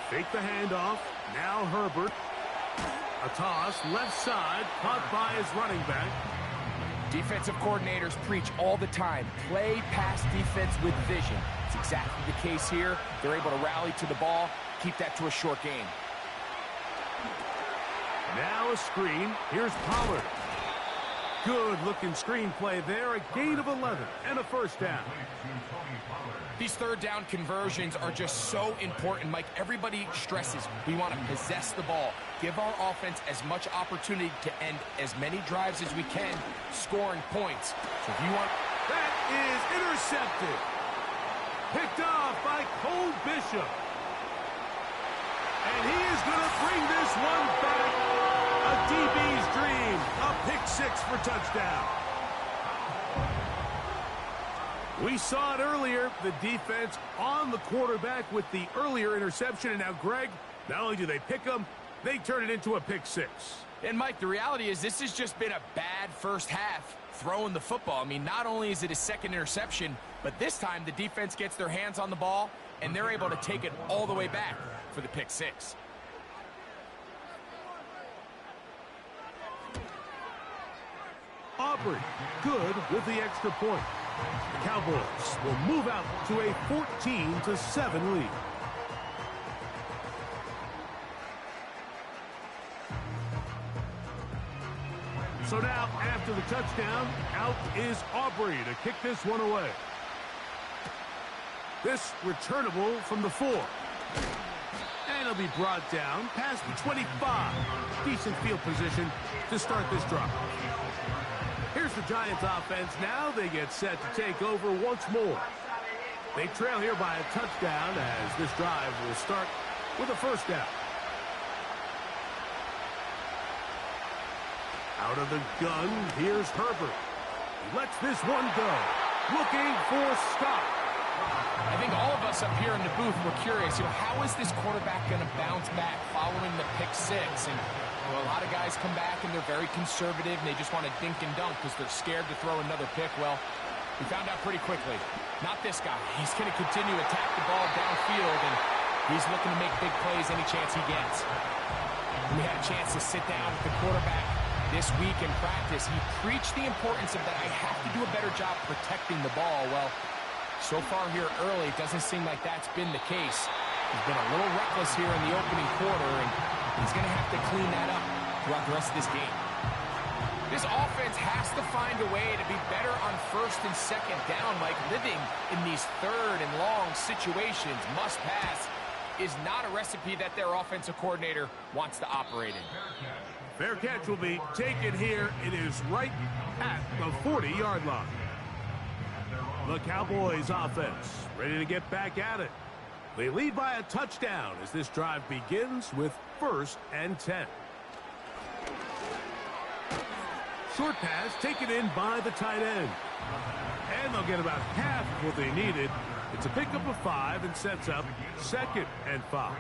Fake the handoff. Now Herbert. A toss, left side, caught by his running back. Defensive coordinators preach all the time, play pass defense with vision. It's exactly the case here. They're able to rally to the ball, keep that to a short game. Now a screen. Here's Pollard. Good-looking screen play there. A gain of 11 and a first down. These third down conversions are just so important, Mike. Everybody stresses we want to possess the ball, give our offense as much opportunity to end as many drives as we can, scoring points. So if you want... That is intercepted. Picked off by Cole Bishop. And he is going to bring this one back. A DB's dream. A pick six for touchdown. We saw it earlier, the defense on the quarterback with the earlier interception. And now, Greg, not only do they pick him, they turn it into a pick six. And, Mike, the reality is this has just been a bad first half throwing the football. I mean, not only is it a second interception, but this time the defense gets their hands on the ball, and they're able to take it all the way back for the pick six. Aubrey, good with the extra point. The Cowboys will move out to a 14-7 lead. So now, after the touchdown, out is Aubrey to kick this one away. This returnable from the 4. And it'll be brought down past the 25. Decent field position to start this drive. Here's the Giants offense. Now they get set to take over once more. They trail here by a touchdown as this drive will start with a first down. Out of the gun, here's Herbert. He lets this one go. Looking for a stop. I think all of us up here in the booth were curious, how is this quarterback going to bounce back following the pick six? And a lot of guys come back and they're very conservative and they just want to dink and dunk because they're scared to throw another pick. Well, we found out pretty quickly. Not this guy. He's going to continue to attack the ball downfield, and he's looking to make big plays any chance he gets. We had a chance to sit down with the quarterback this week in practice. He preached the importance of that I have to do a better job protecting the ball. Well, so far here early, it doesn't seem like that's been the case. He's been a little reckless here in the opening quarter, and he's going to have to clean that up throughout the rest of this game. This offense has to find a way to be better on first and second down. Like living in these third and long situations, must pass, is not a recipe that their offensive coordinator wants to operate in. Fair catch will be taken here. It is right at the 40-yard line. The Cowboys offense ready to get back at it. They lead by a touchdown as this drive begins with 1st and 10. Short pass taken in by the tight end. And they'll get about half of what they needed. It's a pickup of 5 and sets up 2nd and 5.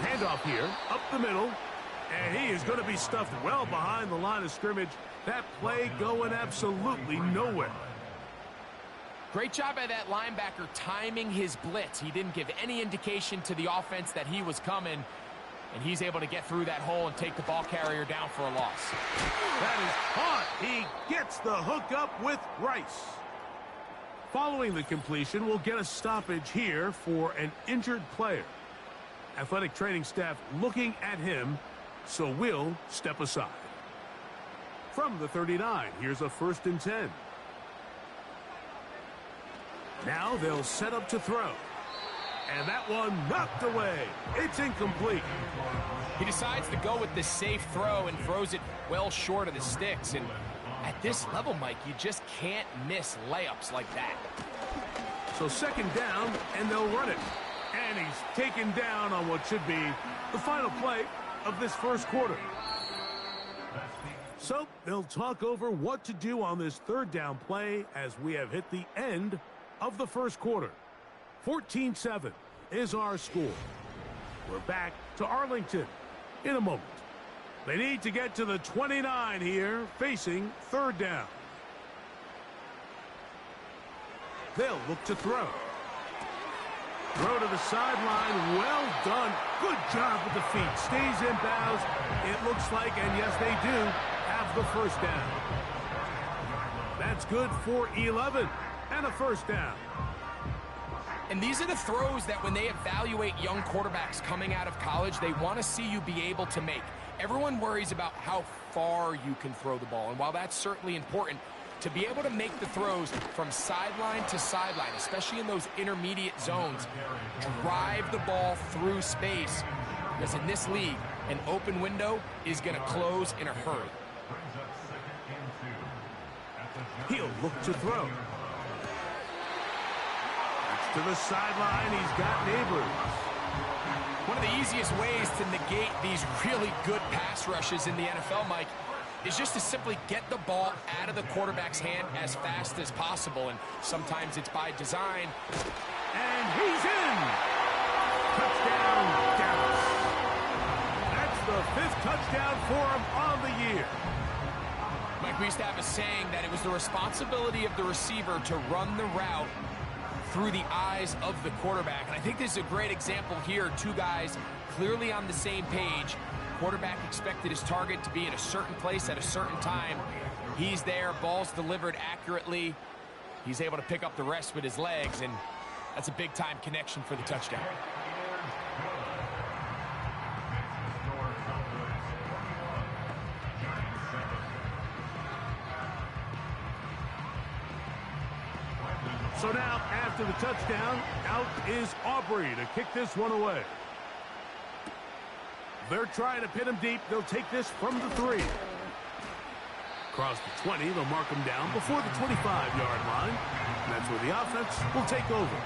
Handoff here, up the middle. And he is going to be stuffed well behind the line of scrimmage. That play going absolutely nowhere. Great job by that linebacker timing his blitz. He didn't give any indication to the offense that he was coming, and he's able to get through that hole and take the ball carrier down for a loss. That is caught. He gets the hook up with Rice. Following the completion, we'll get a stoppage here for an injured player. Athletic training staff looking at him, so we'll step aside. From the 39, here's a 1st and 10. Now they'll set up to throw. And that one knocked away. It's incomplete. He decides to go with the safe throw and throws it well short of the sticks. And at this level, Mike, you just can't miss layups like that. So 2nd down, and they'll run it. And he's taken down on what should be the final play of this first quarter. So they'll talk over what to do on this 3rd down play as we have hit the end of the first quarter. 14-7 is our score. We're back to Arlington in a moment. They need to get to the 29 here, facing 3rd down. They'll look to throw. Throw to the sideline. Well done. Good job with the feet. Stays in bounds. It looks like, and yes, they do, have the first down. That's good for 11 and a first down. And these are the throws that when they evaluate young quarterbacks coming out of college, they want to see you be able to make. Everyone worries about how far you can throw the ball. And while that's certainly important, to be able to make the throws from sideline to sideline, especially in those intermediate zones, drive the ball through space. Because in this league, an open window is going to close in a hurry. He'll look to throw. To the sideline, he's got Neighbors. One of the easiest ways to negate these really good pass rushes in the NFL, Mike, is just to simply get the ball out of the quarterback's hand as fast as possible. And sometimes it's by design. And he's in! Touchdown, Dallas. That's the 5th touchdown for him on the year. Mike, we used to have a saying that it was the responsibility of the receiver to run the route through the eyes of the quarterback. And I think this is a great example here. Two guys clearly on the same page. Quarterback expected his target to be in a certain place at a certain time. He's there, ball's delivered accurately. He's able to pick up the rest with his legs, and that's a big-time connection for the touchdown. So now, after the touchdown, out is Aubrey to kick this one away. They're trying to pin him deep. They'll take this from the 3. Across the 20, they'll mark him down before the 25-yard line. And that's where the offense will take over.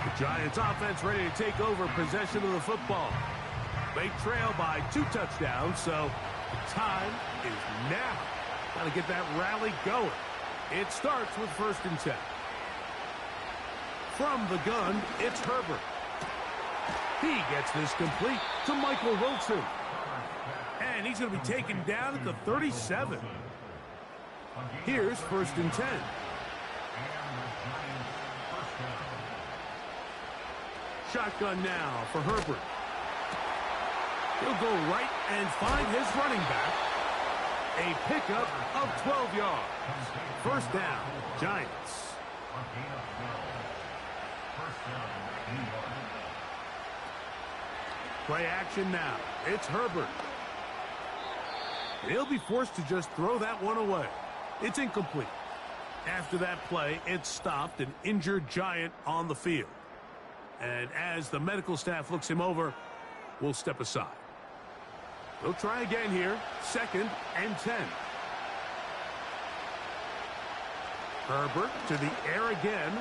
The Giants offense ready to take over possession of the football. They trail by 2 touchdowns, so the time is now. Got to get that rally going. It starts with 1st and 10. From the gun, it's Herbert. He gets this complete to Michael Wilson. And he's going to be taken down at the 37. Here's 1st and 10. Shotgun now for Herbert. He'll go right and find his running back. A pickup of 12 yards. First down, Giants. Play action now. It's Herbert. He'll be forced to just throw that one away. It's incomplete. After that play, it stopped an injured Giant on the field. And as the medical staff looks him over, we'll step aside. They'll try again here. 2nd and 10. Herbert to the air again.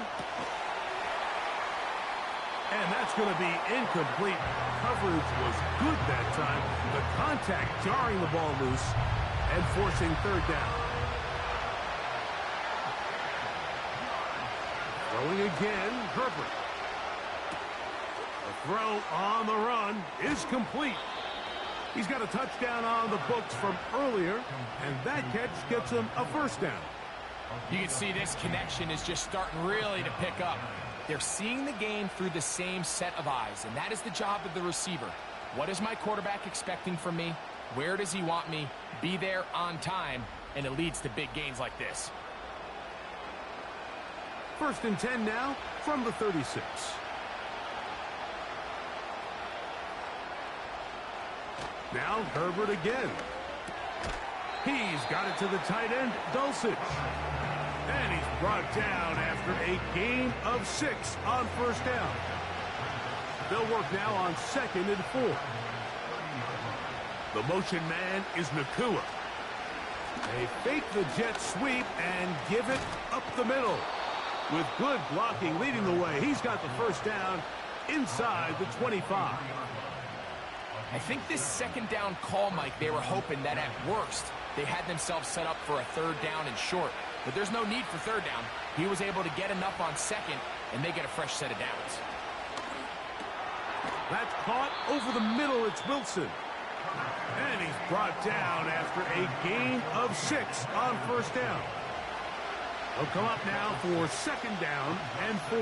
And that's going to be incomplete. Coverage was good that time. The contact jarring the ball loose and forcing 3rd down. Throwing again, Herbert. The throw on the run is complete. He's got a touchdown on the books from earlier, and that catch gets him a 1st down. You can see this connection is just starting really to pick up. They're seeing the game through the same set of eyes, and that is the job of the receiver. What is my quarterback expecting from me? Where does he want me? Be there on time, and it leads to big gains like this. 1st and 10 now from the 36. Now Herbert again. He's got it to the tight end, Dulcich. And he's brought down after a gain of 6 on 1st down. They'll work now on 2nd and 4. The motion man is Nakua. They fake the jet sweep and give it up the middle. With good blocking leading the way, he's got the 1st down inside the 25. I think this 2nd down call, Mike, they were hoping that at worst they had themselves set up for a 3rd down and short. But there's no need for 3rd down. He was able to get enough on 2nd, and they get a fresh set of downs. That's caught over the middle. It's Wilson. And he's brought down after a gain of 6 on 1st down. He'll come up now for 2nd down and 4.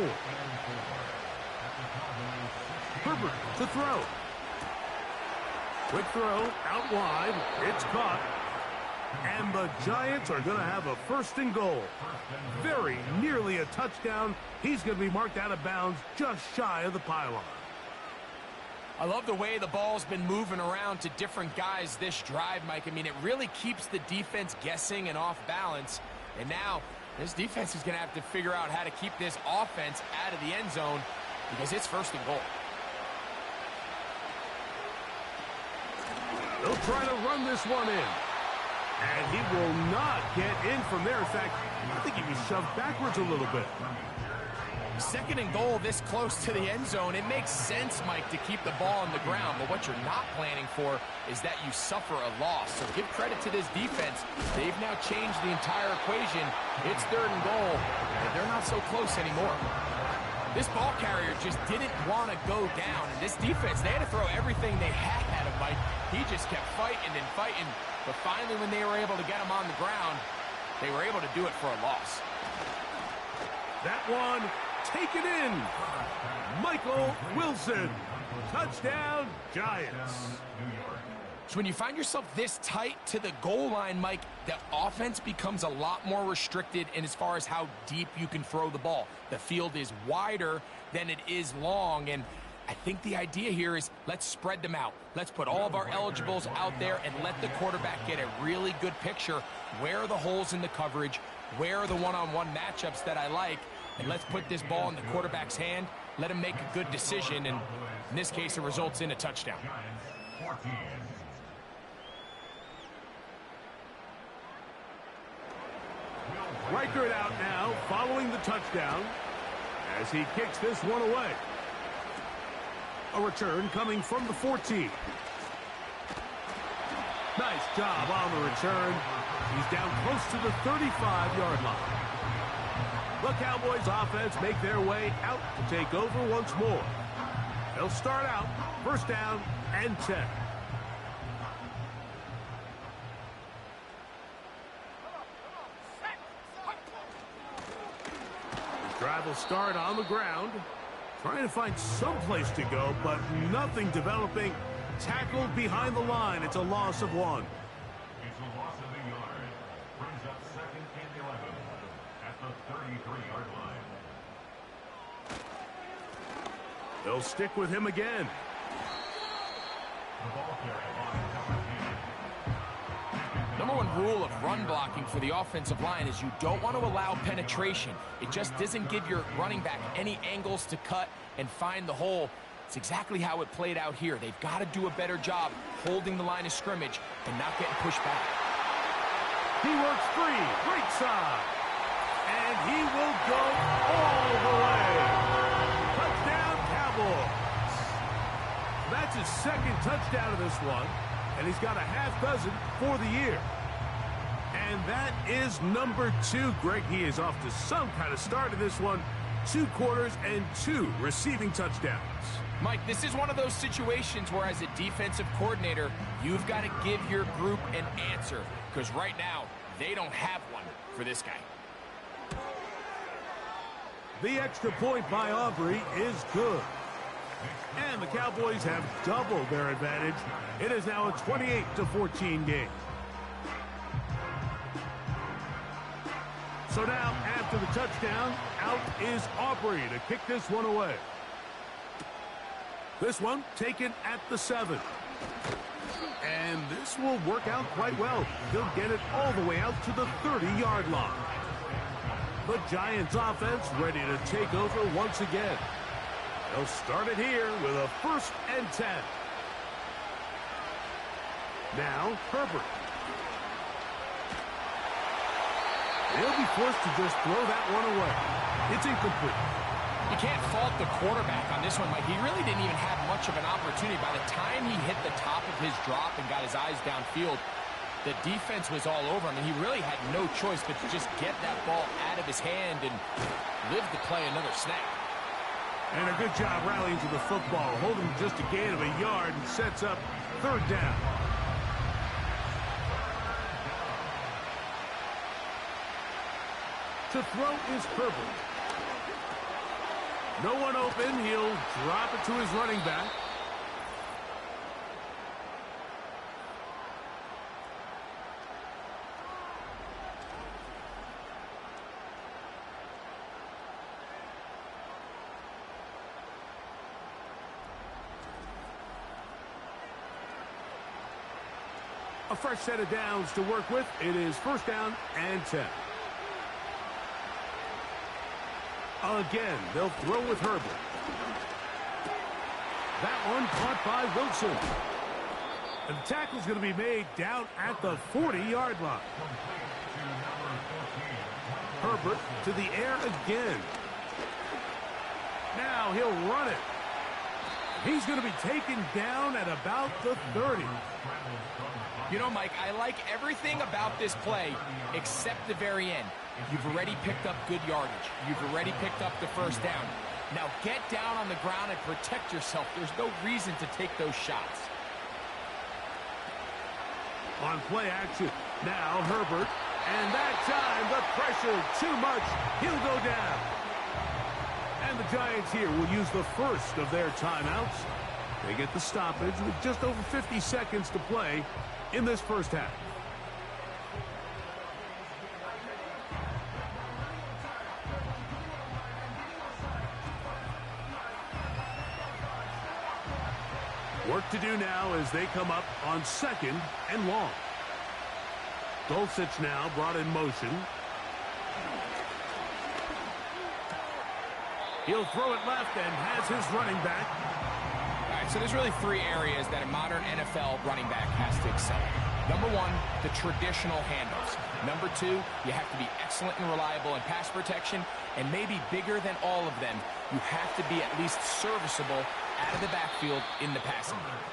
Herbert to throw. Quick throw, out wide. It's caught. And the Giants are going to have a 1st and goal. Very nearly a touchdown. He's going to be marked out of bounds just shy of the pylon. I love the way the ball's been moving around to different guys this drive, Mike. I mean, it really keeps the defense guessing and off balance. And now this defense is going to have to figure out how to keep this offense out of the end zone because it's 1st and goal. They'll try to run this one in. And he will not get in from there. In fact, I think he was shoved backwards a little bit. 2nd and goal this close to the end zone. It makes sense, Mike, to keep the ball on the ground. But what you're not planning for is that you suffer a loss. So give credit to this defense. They've now changed the entire equation. It's 3rd and goal, and they're not so close anymore. This ball carrier just didn't want to go down. And this defense, they had to throw everything they had at him, Mike. He just kept fighting and fighting. But finally, when they were able to get him on the ground, they were able to do it for a loss. That one taken in. Michael Wilson. Touchdown, Giants. So when you find yourself this tight to the goal line, Mike, the offense becomes a lot more restricted in as far as how deep you can throw the ball. The field is wider than it is long, and I think the idea here is let's spread them out. Let's put all of our eligibles out there and let the quarterback get a really good picture. Where are the holes in the coverage? Where are the one-on-one matchups that I like? And let's put this ball in the quarterback's hand. Let him make a good decision, and in this case, it results in a touchdown. Riker it out now, following the touchdown, as he kicks this one away. A return coming from the 14. Nice job on the return. He's down close to the 35-yard line. The Cowboys offense make their way out to take over once more. They'll start out 1st down and 10. The drive will start on the ground. Trying to find some place to go, but nothing developing. Tackled behind the line. It's a loss of 1. It's a loss of a yard. Brings up 2nd and 11 at the 33-yard line. They'll stick with him again. The ball carrier on number 10. Number 1 rule of run blocking for the offensive line is you don't want to allow penetration. It just doesn't give your running back any angles to cut and find the hole. It's exactly how it played out here. They've got to do a better job holding the line of scrimmage and not getting pushed back. He works free, right side, and he will go all the way. Touchdown, Cowboys. That's his 2nd touchdown of this one, and he's got a half dozen for the year. And that is number 2. Greg, he is off to some kind of start in this one. 2 quarters and 2 receiving touchdowns. Mike, this is one of those situations where as a defensive coordinator, you've got to give your group an answer. Because right now, they don't have one for this guy. The extra point by Aubrey is good. And the Cowboys have doubled their advantage. It is now a 28-14 game. So now, after the touchdown, out is Aubrey to kick this one away. This one taken at the 7. And this will work out quite well. He'll get it all the way out to the 30-yard line. The Giants offense ready to take over once again. They'll start it here with a 1st and 10. Now, Herbert. He'll be forced to just throw that one away. It's incomplete. You can't fault the quarterback on this one, Mike. He really didn't even have much of an opportunity. By the time he hit the top of his drop and got his eyes downfield, the defense was all over him, and he really had no choice but to just get that ball out of his hand and live to play another snap. And a good job rallying to the football, holding just a gain of a yard and sets up 3rd down. To throw is Herbert. No one open. He'll drop it to his running back. A fresh set of downs to work with. It is first down and 10. Again, they'll throw with Herbert. That one caught by Wilson. And the tackle's going to be made down at the 40-yard line. Herbert to the air again. Now he'll run it. He's going to be taken down at about the 30. You know, Mike, I like everything about this play except the very end. You've already picked up good yardage. You've already picked up the first down. Now get down on the ground and protect yourself. There's no reason to take those shots. On play action, now Herbert. And that time, the pressure, too much. He'll go down. And the Giants here will use the first of their timeouts. They get the stoppage with just over 50 seconds to play in this first half. Work to do now as they come up on second and long. Dulcich now brought in motion. He'll throw it left and has his running back. All right, so there's really three areas that a modern NFL running back has to excel in. Number one, the traditional handoffs. Number two, you have to be excellent and reliable in pass protection. And maybe bigger than all of them, you have to be at least serviceable out of the backfield in the passing game.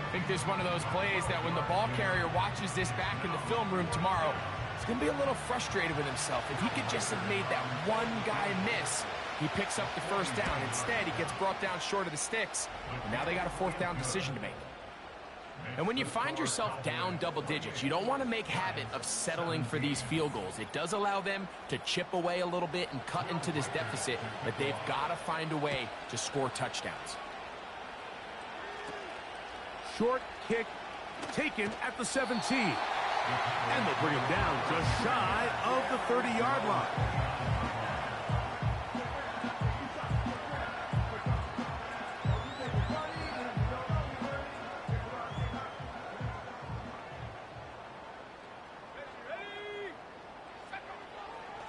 I think this is one of those plays that when the ball carrier watches this back in the film room tomorrow, he's going to be a little frustrated with himself. If he could just have made that one guy miss, he picks up the first down. Instead, he gets brought down short of the sticks. And now they got a fourth down decision to make. And when you find yourself down double digits, you don't want to make habit of settling for these field goals. It does allow them to chip away a little bit and cut into this deficit, but they've got to find a way to score touchdowns. Short kick taken at the 17. And they'll bring him down just shy of the 30-yard line.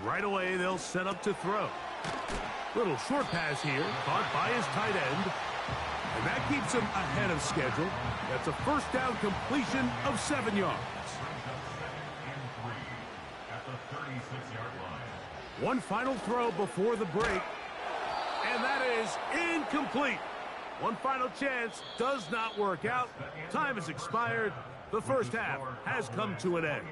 Right away, they'll set up to throw. Little short pass here, caught by his tight end. And that keeps him ahead of schedule. That's a first down completion of 7 yards. One final throw before the break. And that is incomplete. One final chance does not work out. Time has expired. The first half has come to an end.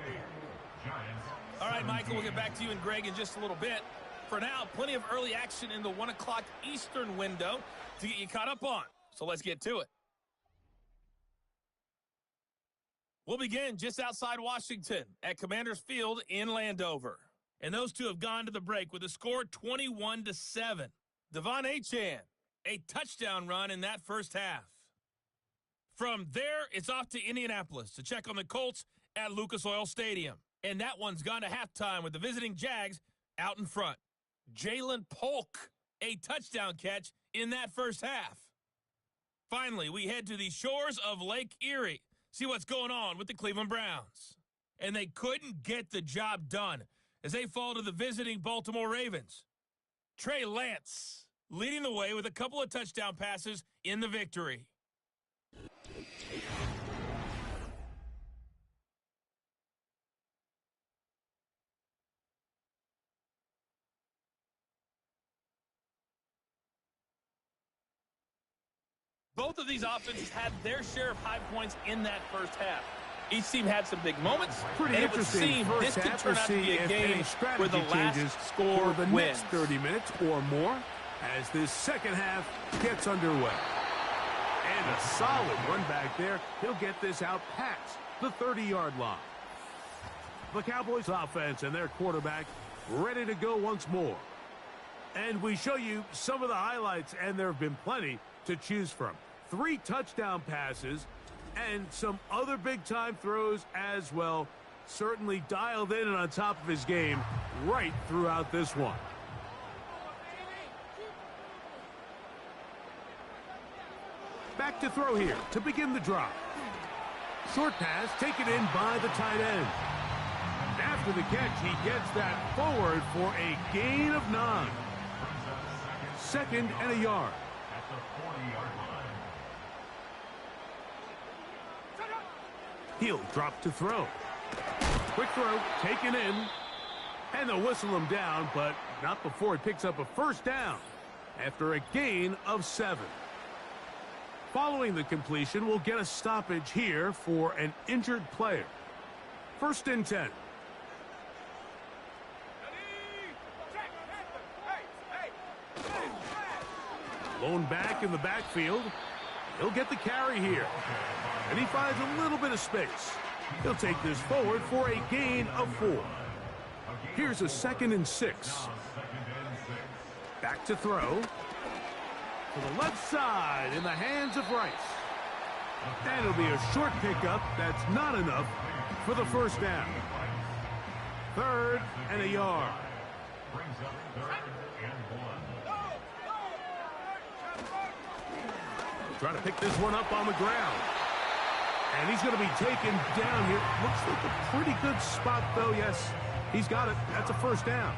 All right, Michael, we'll get back to you and Greg in just a little bit. For now, plenty of early action in the 1 o'clock Eastern window to get you caught up on. So let's get to it. We'll begin just outside Washington at Commanders Field in Landover. And those two have gone to the break with a score 21-7. Devon Achane, a touchdown run in that first half. From there, it's off to Indianapolis to check on the Colts at Lucas Oil Stadium. And that one's gone to halftime with the visiting Jags out in front. Jalen Polk, a touchdown catch in that first half. Finally, we head to the shores of Lake Erie, see what's going on with the Cleveland Browns. And they couldn't get the job done as they fall to the visiting Baltimore Ravens. Trey Lance leading the way with a couple of touchdown passes in the victory. Both of these offenses had their share of high points in that first half. Each team had some big moments. Pretty and interesting. It would seem this could turn out to be a game where the last score for the wins. next 30 minutes or more as this second half gets underway. And a solid run back there. He'll get this out past the 30-yard line. The Cowboys offense and their quarterback ready to go once more. And we show you some of the highlights, and there have been plenty to choose from. 3 touchdown passes and some other big-time throws as well. Certainly dialed in and on top of his game right throughout this one. Back to throw here to begin the drop. Short pass taken in by the tight end. After the catch, he gets that forward for a gain of 9. 2nd and a yard. At the 40-yard line. He'll drop to throw. Quick throw taken in. And they'll whistle him down, but not before he picks up a first down after a gain of 7. Following the completion, we'll get a stoppage here for an injured player. 1st and 10. Blown back in the backfield. He'll get the carry here. And he finds a little bit of space. He'll take this forward for a gain of 4. Here's a 2nd and 6. Back to throw. To the left side in the hands of Rice. And it'll be a short pickup. That's not enough for the first down. 3rd and a yard. Brings up 3rd and 1. Trying to pick this one up on the ground. And he's going to be taken down here. Looks like a pretty good spot, though. Yes, he's got it. That's a first down.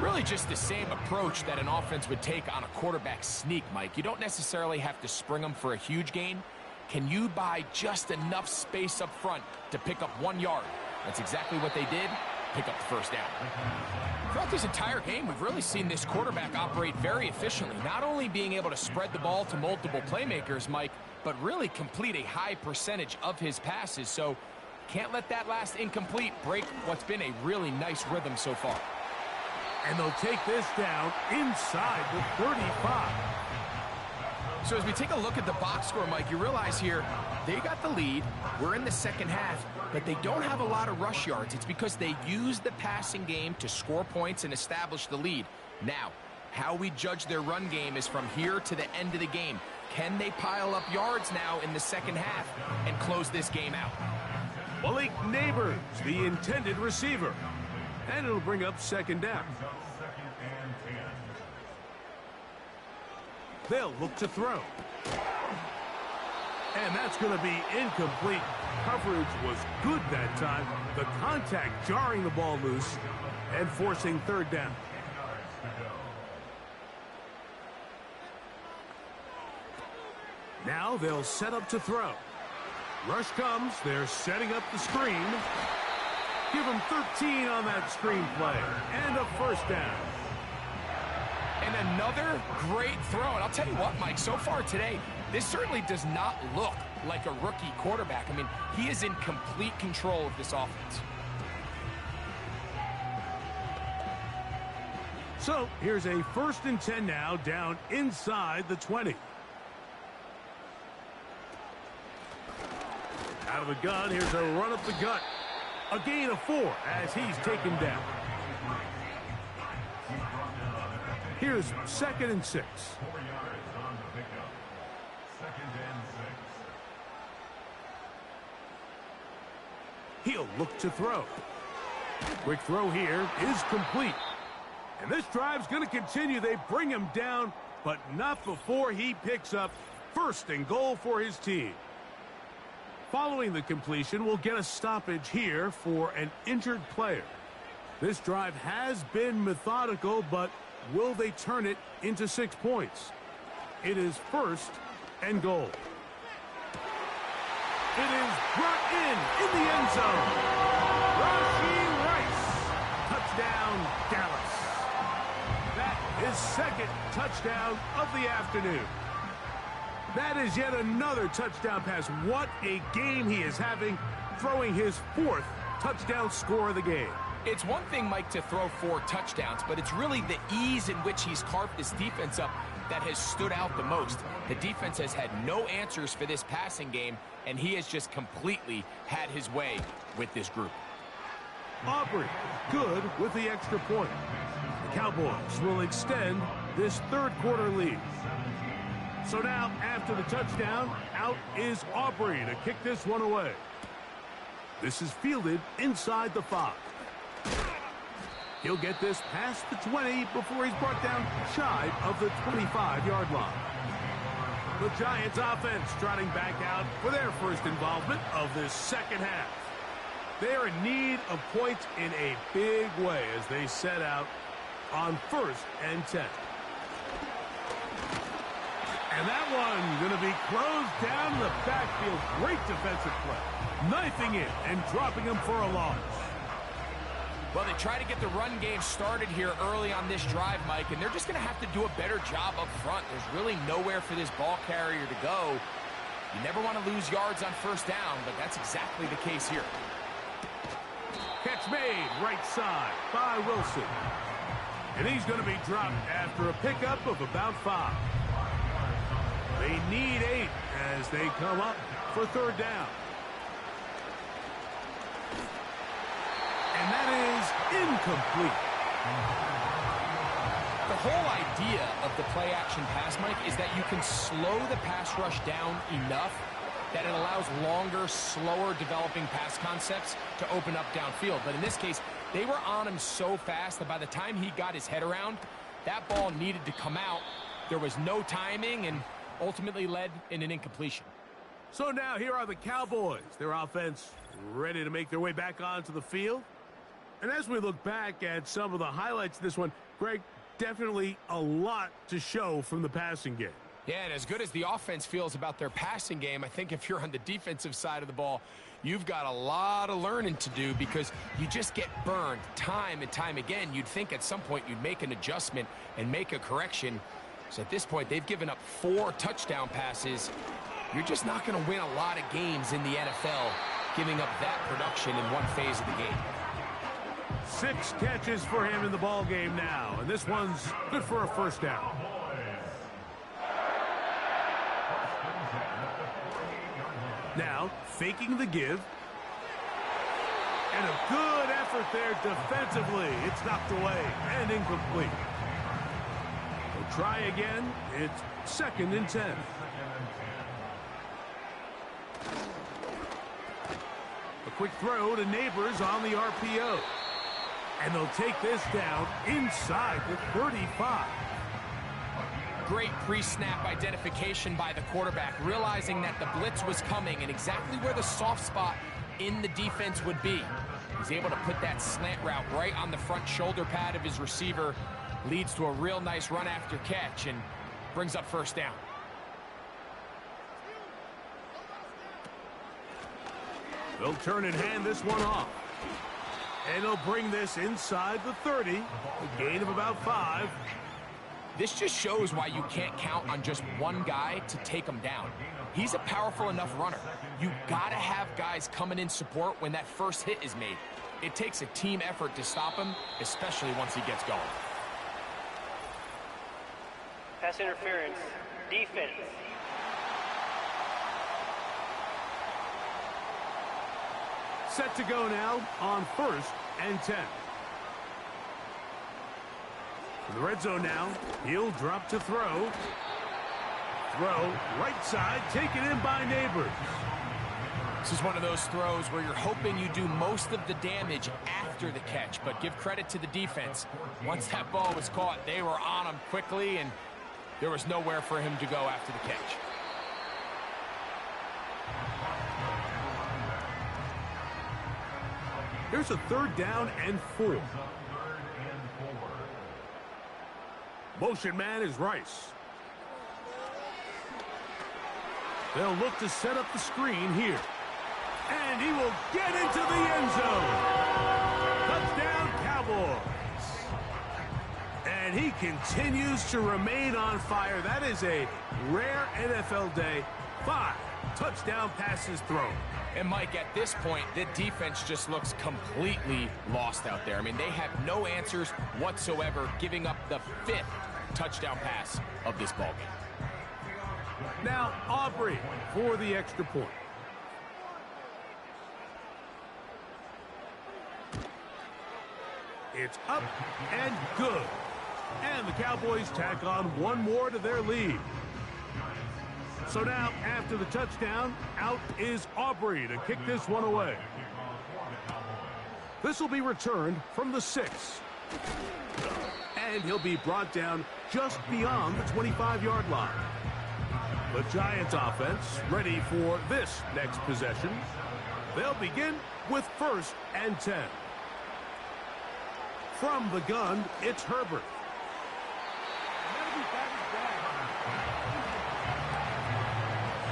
Really just the same approach that an offense would take on a quarterback sneak, Mike. You don't necessarily have to spring them for a huge gain. Can you buy just enough space up front to pick up 1 yard? That's exactly what they did. Pick up the first down. Throughout this entire game, we've really seen this quarterback operate very efficiently, not only being able to spread the ball to multiple playmakers, Mike, but really complete a high percentage of his passes. So can't let that last incomplete break what's been a really nice rhythm so far. And they'll take this down inside the 35. So as we take a look at the box score, Mike, you realize here they got the lead. We're in the second half, but they don't have a lot of rush yards. It's because they use the passing game to score points and establish the lead. Now, how we judge their run game is from here to the end of the game. Can they pile up yards now in the second half and close this game out? Malik Neighbors, the intended receiver. And it'll bring up 2nd down. They'll look to throw. And that's going to be incomplete. Coverage was good that time. The contact jarring the ball loose and forcing 3rd down. Now they'll set up to throw. Rush comes. They're setting up the screen. Give him 13 on that screen play. And a first down. And another great throw. And I'll tell you what, Mike, so far today, this certainly does not look like a rookie quarterback. I mean, he is in complete control of this offense. So here's a 1st and 10 now, down inside the 20. Out of the gun, here's a run up the gut. A gain of 4 as he's taken down. Here's 2nd and 6. 4 yards on the pickup. 2nd and 6. He'll look to throw. Quick throw here is complete. And this drive's going to continue. They bring him down, but not before he picks up 1st and goal for his team. Following the completion, we'll get a stoppage here for an injured player. This drive has been methodical, but will they turn it into 6 points? It is 1st and goal. It is brought in the end zone. Rashee Rice. Touchdown, Dallas. That is 2nd touchdown of the afternoon. That is yet another touchdown pass. What a game he is having, throwing his 4th touchdown score of the game. It's one thing, Mike, to throw 4 touchdowns, but it's really the ease in which he's carved this defense up that has stood out the most. The defense has had no answers for this passing game, and he has just completely had his way with this group. Aubrey, good with the extra point. Cowboys will extend this third quarter lead. So now, after the touchdown, out is Aubrey to kick this one away. This is fielded inside the 5. He'll get this past the 20 before he's brought down shy of the 25-yard line. The Giants offense trotting back out for their first involvement of this second half. They are in need of points in a big way as they set out on 1st and 10. And that one going to be closed down in the backfield. Great defensive play. Knifing it and dropping him for a loss. Well, they try to get the run game started here early on this drive, Mike, and they're just going to have to do a better job up front. There's really nowhere for this ball carrier to go. You never want to lose yards on 1st down, but that's exactly the case here. Catch made right side by Wilson. And he's going to be dropped after a pickup of about 5. They need 8 as they come up for 3rd down. And that is incomplete. The whole idea of the play-action pass, Mike, is that you can slow the pass rush down enough that it allows longer, slower developing pass concepts to open up downfield. But in this case, they were on him so fast that by the time he got his head around, that ball needed to come out. There was no timing and ultimately led in an incompletion. So now here are the Cowboys. Their offense ready to make their way back onto the field. And as we look back at some of the highlights of this one, Greg, definitely a lot to show from the passing game. Yeah, and as good as the offense feels about their passing game, I think if you're on the defensive side of the ball, you've got a lot of learning to do because you just get burned time and time again. You'd think at some point you'd make an adjustment and make a correction. So at this point, they've given up 4 touchdown passes. You're just not going to win a lot of games in the NFL giving up that production in one phase of the game. 6 catches for him in the ball game now, and this one's good for a 1st down. Now, faking the give. And a good effort there defensively. It's knocked away and incomplete. We'll try again. It's 2nd and 10. A quick throw to Neighbors on the RPO. And they'll take this down inside the 35. Great pre-snap identification by the quarterback, realizing that the blitz was coming and exactly where the soft spot in the defense would be. He's able to put that slant route right on the front shoulder pad of his receiver, leads to a real nice run after catch and brings up 1st down. They'll turn and hand this one off. And they'll bring this inside the 30, a gain of about 5. This just shows why you can't count on just one guy to take him down. He's a powerful enough runner. You gotta have guys coming in support when that first hit is made. It takes a team effort to stop him, especially once he gets going. Pass interference, defense. Set to go now on 1st and 10. In the red zone now, he'll drop to throw. Throw, right side, taken in by Neighbors. This is one of those throws where you're hoping you do most of the damage after the catch, but give credit to the defense. Once that ball was caught, they were on him quickly, and there was nowhere for him to go after the catch. Here's a 3rd down and 4. Motion man is Rice. They'll look to set up the screen here. And he will get into the end zone. Touchdown, Cowboys. And he continues to remain on fire. That is a rare NFL day. 5 touchdown passes thrown. And Mike, at this point, the defense just looks completely lost out there. I mean, they have no answers whatsoever, giving up the 5th touchdown pass of this ballgame. Now, Aubrey for the extra point. It's up and good. And the Cowboys tack on one more to their lead. So now, after the touchdown, out is Aubrey to kick this one away. This will be returned from the 6. And he'll be brought down just beyond the 25-yard line. The Giants offense ready for this next possession. They'll begin with 1st and 10. From the gun, it's Herbert.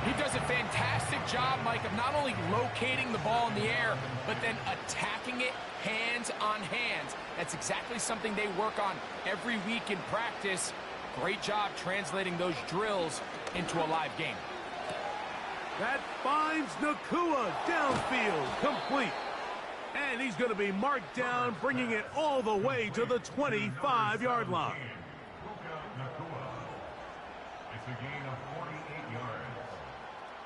He does a fantastic job, Mike, of not only locating the ball in the air, but then attacking it hands on hands. That's exactly something they work on every week in practice. Great job translating those drills into a live game. That finds Nakua downfield, complete. And he's going to be marked down, bringing it all the way to the 25-yard line. It's a gain of 48 yards.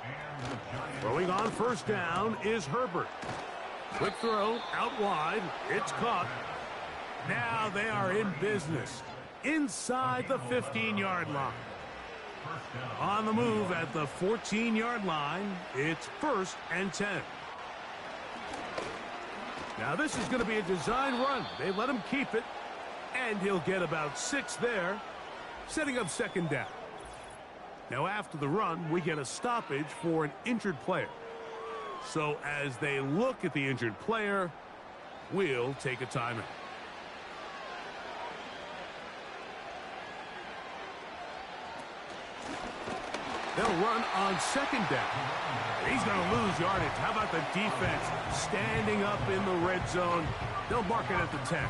And the Giants... Throwing on 1st down is Herbert. Quick throw, out wide. It's caught. Now they are in business inside the 15-yard line. On the move at the 14-yard line, it's 1st and 10. Now this is going to be a design run. They let him keep it, and he'll get about 6 there, setting up 2nd down. Now after the run, we get a stoppage for an injured player. So as they look at the injured player, we'll take a timeout. They'll run on 2nd down. He's going to lose yardage. How about the defense standing up in the red zone? They'll mark it at the 10.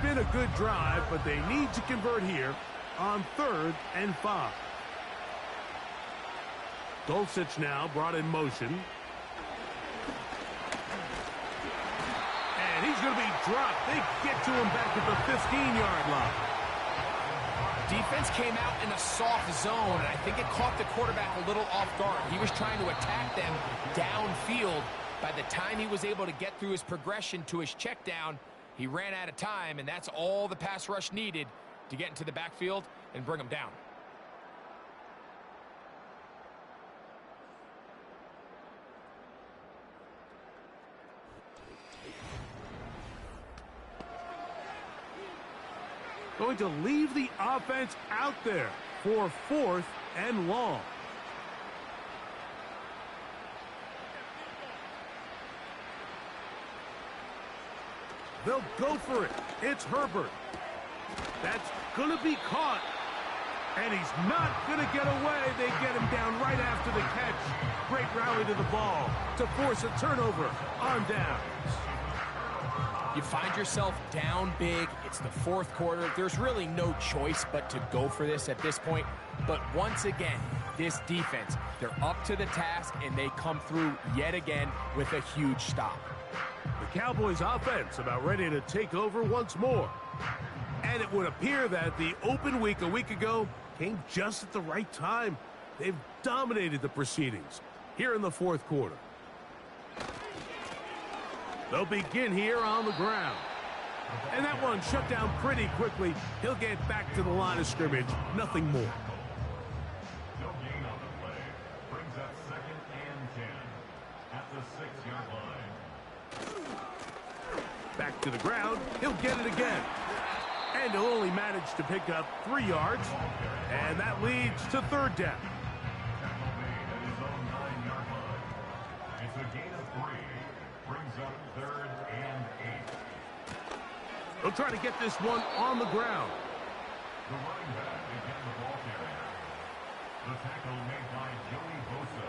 Been a good drive, but they need to convert here on 3rd and 5. Dulcich now brought in motion. And he's going to be dropped. They get to him back at the 15-yard line. Defense came out in a soft zone, and I think it caught the quarterback a little off guard. He was trying to attack them downfield. By the time he was able to get through his progression to his check down, he ran out of time, and that's all the pass rush needed to get into the backfield and bring him down. Going to leave the offense out there for 4th and long. They'll go for it. It's Herbert. That's going to be caught. And he's not going to get away. They get him down right after the catch. Great rally to the ball to force a turnover on downs. You find yourself down big. It's the 4th quarter. There's really no choice but to go for this at this point. But once again, this defense, they're up to the task, and they come through yet again with a huge stop. The Cowboys offense about ready to take over once more. And it would appear that the open week a week ago came just at the right time. They've dominated the proceedings here in the 4th quarter. They'll begin here on the ground. And that one shut down pretty quickly. He'll get back to the line of scrimmage. Nothing more. No gain on the play. Brings up 2nd and 10 at the 6-yard line. Back to the ground. He'll get it again. And he'll only manage to pick up 3 yards. And that leads to 3rd down. Tackle made at his own 9-yard line. It's a gain of 3. Brings up 3rd and 8. They'll try to get this one on the ground. The running back again the ball carrier. The tackle made by Joey Bosa.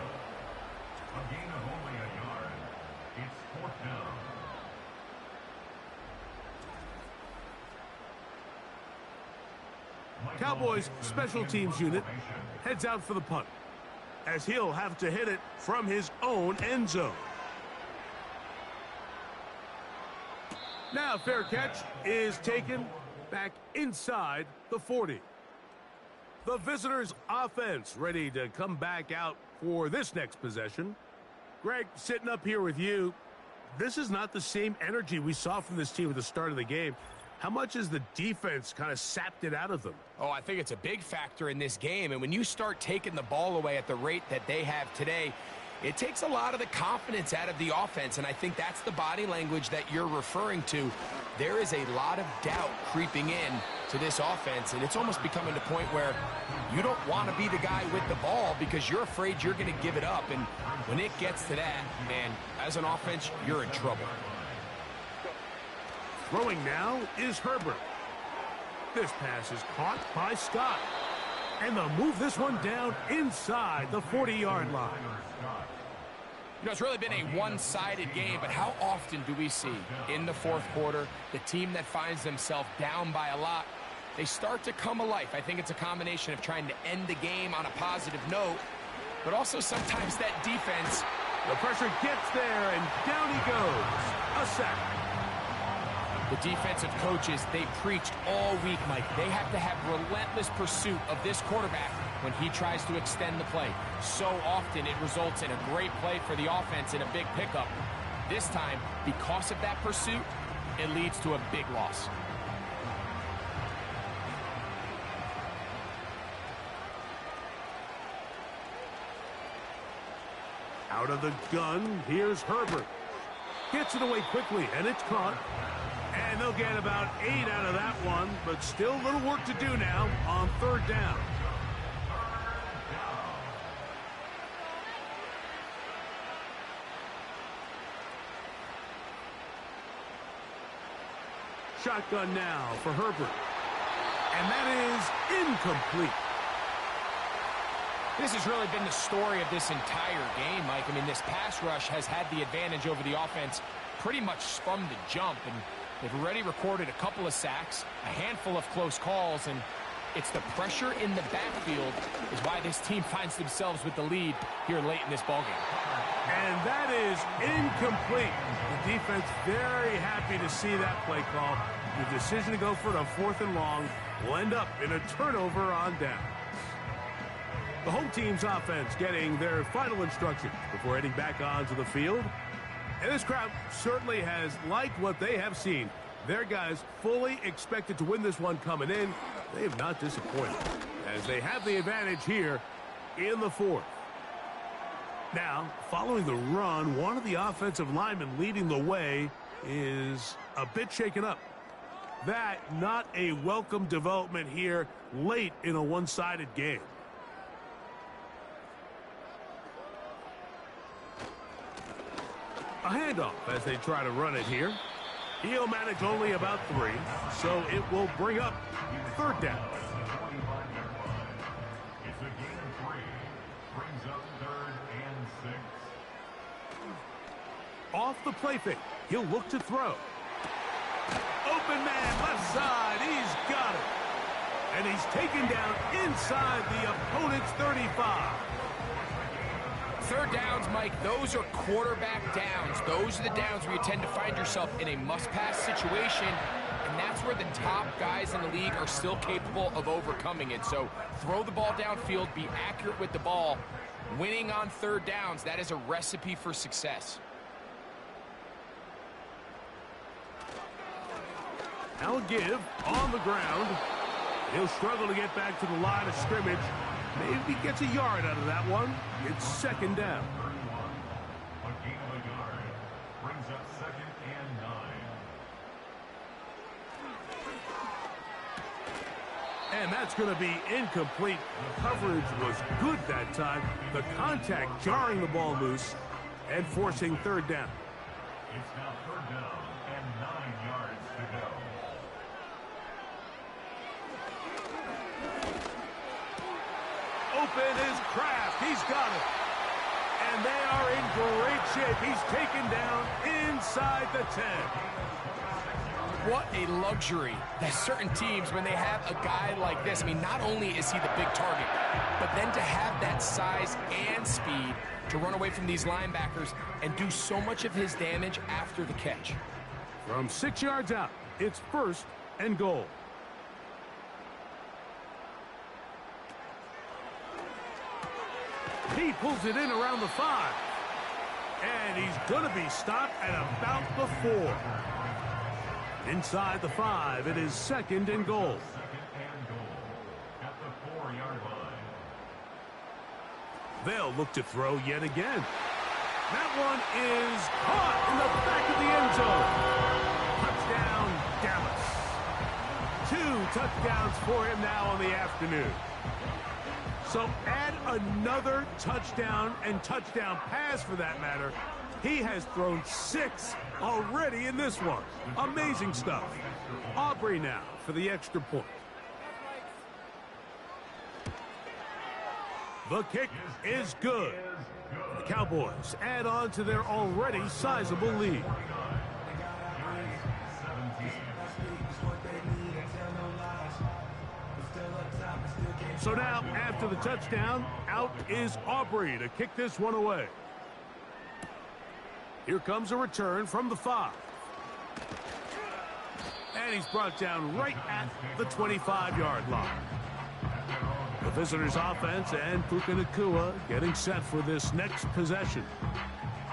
A gain of only a yard. It's 4th down. Cowboys special teams unit heads out for the punt, as he'll have to hit it from his own end zone. Now fair catch is taken back inside the 40. The visitors' offense ready to come back out for this next possession. Greg, sitting up here with you, This is not the same energy we saw from this team at the start of the game. How much has the defense kind of sapped it out of them? Oh, I think it's a big factor in this game. And when you start taking the ball away at the rate that they have today, it takes a lot of the confidence out of the offense. And I think that's the body language that you're referring to. There is a lot of doubt creeping in to this offense. And it's almost becoming to the point where you don't want to be the guy with the ball because you're afraid you're going to give it up. And when it gets to that, man, as an offense, you're in trouble. Throwing now is Herbert. This pass is caught by Scott. And they'll move this one down inside the 40-yard line. You know, it's really been a one-sided game, but how often do we see in the fourth quarter the team that finds themselves down by a lot, they start to come alive? I think it's a combination of trying to end the game on a positive note, but also sometimes that defense. The pressure gets there, and down he goes. A sack. The defensive coaches, they preached all week, Mike. They have to have relentless pursuit of this quarterback when he tries to extend the play. So often it results in a great play for the offense and a big pickup. This time, because of that pursuit, it leads to a big loss. Out of the gun, here's Herbert. Gets it away quickly, and it's caught. And they'll get about 8 out of that one, but still a little work to do now on third down. Shotgun now for Herbert. And that is incomplete. This has really been the story of this entire game, Mike. I mean, this pass rush has had the advantage over the offense pretty much from the jump, and they've already recorded a couple of sacks, a handful of close calls, and it's the pressure in the backfield is why this team finds themselves with the lead here late in this ballgame. And that is incomplete. The defense very happy to see that play call. The decision to go for it on 4th and long will end up in a turnover on down. The home team's offense getting their final instructions before heading back onto the field. And this crowd certainly has liked what they have seen. Their guys fully expected to win this one coming in. They have not disappointed as they have the advantage here in the 4th. Now, following the run, one of the offensive linemen leading the way is a bit shaken up. That not a welcome development here late in a one-sided game. A handoff as they try to run it here. He'll manage only about 3, so it will bring up third down. It's a gain of 3. Brings up 3rd and 6. Off the play fake, he'll look to throw. Open man, left side, he's got it. And he's taken down inside the opponent's 35. Third downs, Mike, those are quarterback downs. Those are the downs where you tend to find yourself in a must-pass situation, and that's where the top guys in the league are still capable of overcoming it. So throw the ball downfield, be accurate with the ball. Winning on third downs, that is a recipe for success. Now a give on the ground. He'll struggle to get back to the line of scrimmage. Maybe gets a yard out of that one. It's 2nd down. 31. A gain of a yard. Brings up 2nd and 9. And that's going to be incomplete. The coverage was good that time. The contact jarring the ball loose and forcing third down. It's now 3rd down and 9 yards to go. Open is Kraft. He's got it. And they are in great shape. He's taken down inside the 10. What a luxury that certain teams, when they have a guy like this, I mean, not only is he the big target, but then to have that size and speed to run away from these linebackers and do so much of his damage after the catch. From 6 yards out, it's 1st and goal. He pulls it in around the 5. And he's going to be stopped at about the 4. Inside the 5, it is 2nd and goal. At the 4-yard line. They'll look to throw yet again. That one is caught in the back of the end zone. Touchdown, Dallas. 2 touchdowns for him now on the afternoon. So add another touchdown and touchdown pass for that matter. He has thrown 6 already in this one. Amazing stuff. Aubrey now for the extra point. The kick is good. The Cowboys add on to their already sizable lead. So now, after the touchdown, out is Aubrey to kick this one away. Here comes a return from the 5. And he's brought down right at the 25-yard line. The visitors' offense and Puka Nacua getting set for this next possession.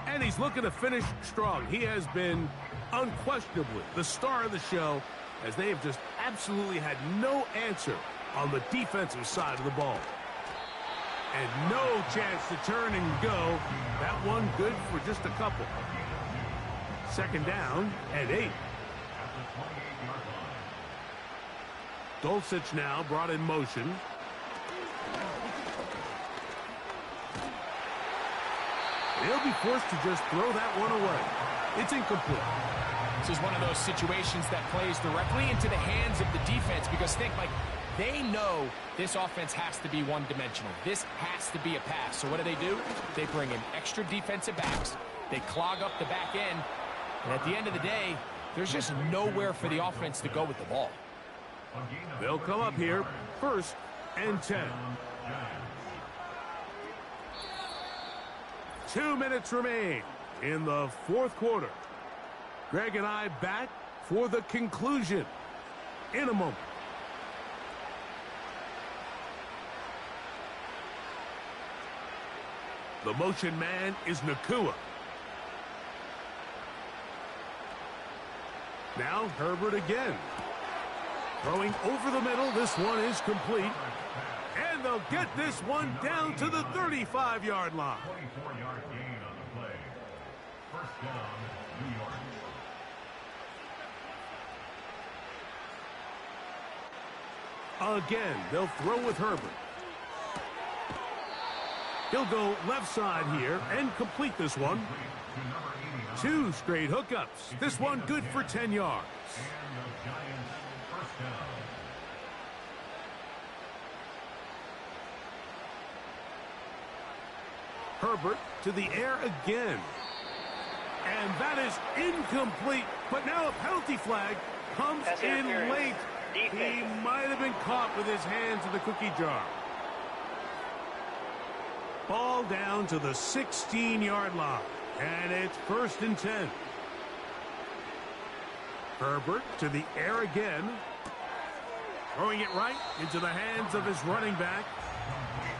And he's looking to finish strong. He has been unquestionably the star of the show, as they have just absolutely had no answer on the defensive side of the ball. And no chance to turn and go. That one good for just a couple. 2nd down and 8. Dulcich now brought in motion. They'll be forced to just throw that one away. It's incomplete. This is one of those situations that plays directly into the hands of the defense, because think, like, they know this offense has to be one-dimensional. This has to be a pass. So what do? They bring in extra defensive backs. They clog up the back end. And at the end of the day, there's just nowhere for the offense to go with the ball. They'll come up here, 1st and 10. 2 minutes remain in the 4th quarter. Greg and I back for the conclusion in a moment. The motion man is Nacua. Now Herbert again. Throwing over the middle. This one is complete. And they'll get this one down to the 35-yard line. 24-yard gain on the play. 1st down, New York. Again, they'll throw with Herbert. He'll go left side here and complete this one. 2 straight hookups. This one good for 10 yards. And the Giants' 1st down. Herbert to the air again. And that is incomplete. But now a penalty flag comes in late. He might have been caught with his hands in the cookie jar. Ball down to the 16-yard line. And it's 1st and 10. Herbert to the air again. Throwing it right into the hands of his running back.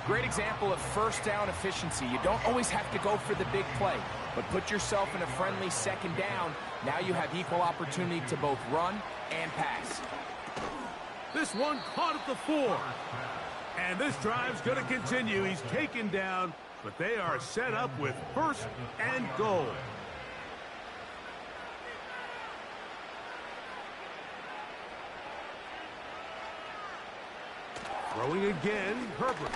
Great example of 1st down efficiency. You don't always have to go for the big play, but put yourself in a friendly 2nd down. Now you have equal opportunity to both run and pass. This one caught at the 4. And this drive's going to continue. He's taken down, but they are set up with 1st and goal. Throwing again, Herbert.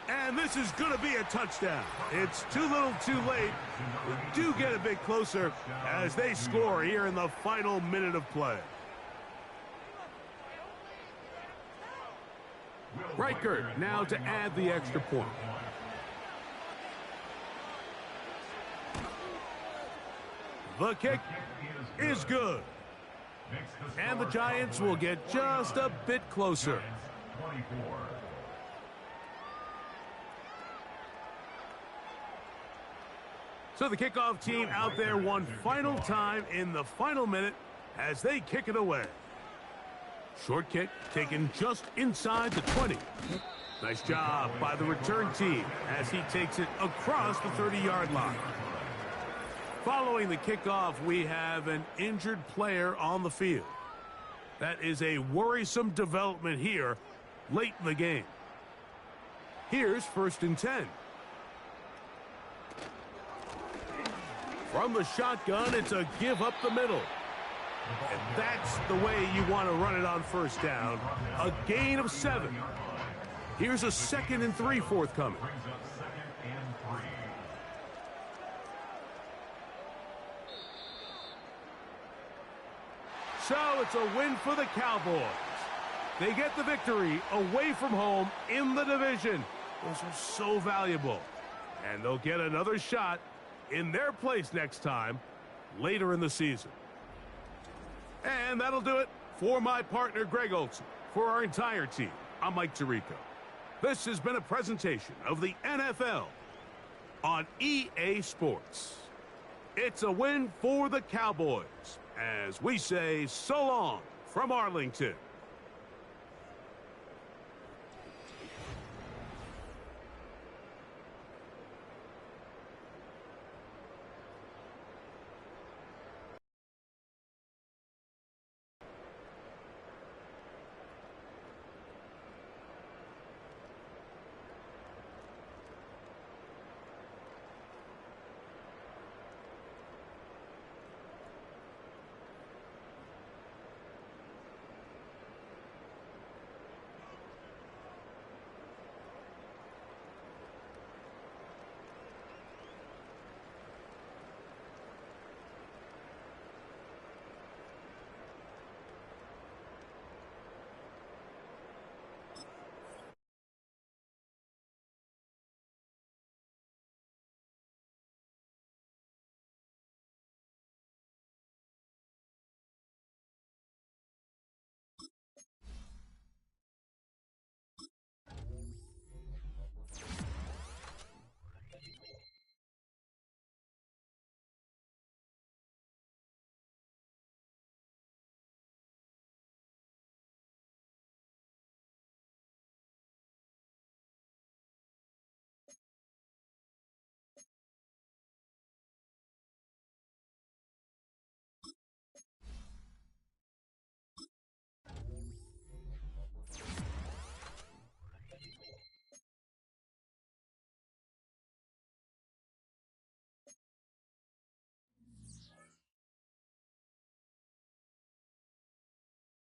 And this is going to be a touchdown. It's too little too late. We do get a bit closer as they score here in the final minute of play. Reichert now to add the extra point. The kick is good. And the Giants will get just a bit closer. 24. So the kickoff team out there one final time in the final minute as they kick it away. Short kick taken just inside the 20. Nice job by the return team as he takes it across the 30-yard line. Following the kickoff, we have an injured player on the field. That is a worrisome development here late in the game. Here's 1st and 10. From the shotgun, it's a give up the middle. And that's the way you want to run it on 1st down. A gain of 7. Here's a 2nd and 3 forthcoming. So it's a win for the Cowboys. They get the victory away from home in the division. Those are so valuable. And they'll get another shot in their place next time later in the season. And that'll do it for my partner, Greg Olson. For our entire team, I'm Mike Tirico. This has been a presentation of the NFL on EA Sports. It's a win for the Cowboys, as we say so long from Arlington.